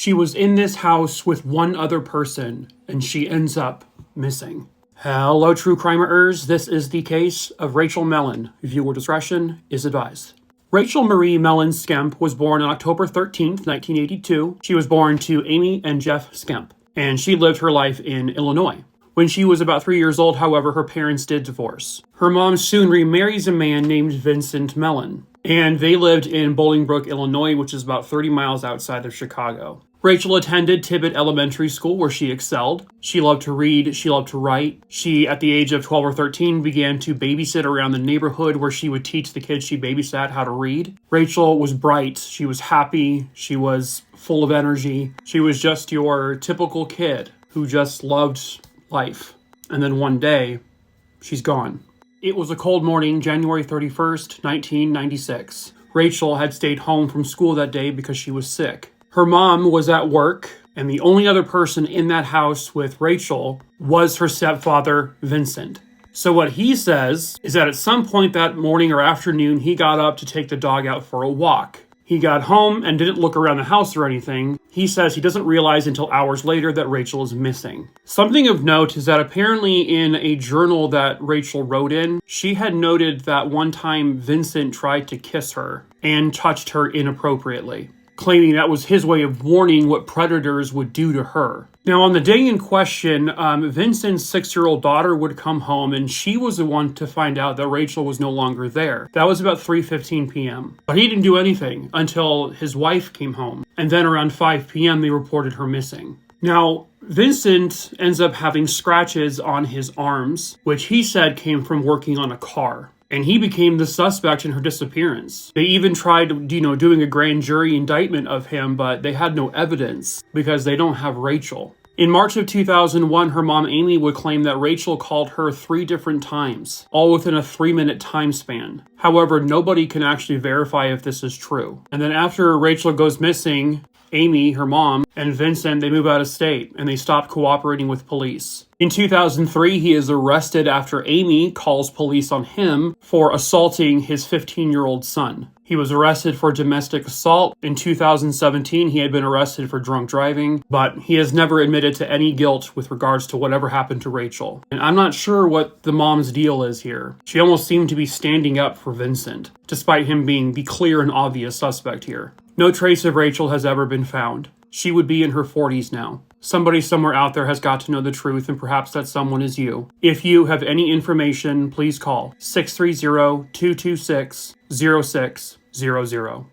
She was in this house with one other person, and she ends up missing. Hello, true crimeers. This is the case of Rachel Mellon. Viewer discretion is advised. Rachel Marie Mellon Skemp was born on October 13th, 1982. She was born to Amy and Jeff Skemp, and she lived her life in Illinois. When she was about 3 years old, however, her parents did divorce. Her mom soon remarries a man named Vincent Mellon, and they lived in Bolingbrook, Illinois, which is about 30 miles outside of Chicago. Rachel attended Tibbet Elementary School, where she excelled. She loved to read. She loved to write. She, at the age of 12 or 13, began to babysit around the neighborhood, where she would teach the kids she babysat how to read. Rachel was bright. She was happy. She was full of energy. She was just your typical kid who just loved life. And then one day, she's gone. It was a cold morning, January 31st, 1996. Rachel had stayed home from school that day because she was sick. Her mom was at work, and the only other person in that house with Rachel was her stepfather, Vincent. So what he says is that at some point that morning or afternoon, he got up to take the dog out for a walk. He got home and didn't look around the house or anything. He says he doesn't realize until hours later that Rachel is missing. Something of note is that apparently in a journal that Rachel wrote in, she had noted that one time Vincent tried to kiss her and touched her inappropriately, claiming that was his way of warning what predators would do to her. Now, on the day in question, Vincent's 6-year-old daughter would come home, and she was the one to find out that Rachel was no longer there. That was about 3:15 p.m. But he didn't do anything until his wife came home, and then around 5 p.m. they reported her missing. Now, Vincent ends up having scratches on his arms, which he said came from working on a car. And he became the suspect in her disappearance. They even tried, doing a grand jury indictment of him, but they had no evidence because they don't have Rachel. In March of 2001, her mom Amy would claim that Rachel called her 3 different times, all within a 3-minute time span. However, nobody can actually verify if this is true. And then after Rachel goes missing, Amy, her mom, and Vincent, they move out of state, and they stop cooperating with police. In 2003, he is arrested after Amy calls police on him for assaulting his 15-year-old son. He was arrested for domestic assault. In 2017, he had been arrested for drunk driving, but he has never admitted to any guilt with regards to whatever happened to Rachel. And I'm not sure what the mom's deal is here. She almost seemed to be standing up for Vincent, despite him being the clear and obvious suspect here. No trace of Rachel has ever been found. She would be in her 40s now. Somebody somewhere out there has got to know the truth, and perhaps that someone is you. If you have any information, please call 630-226-0600.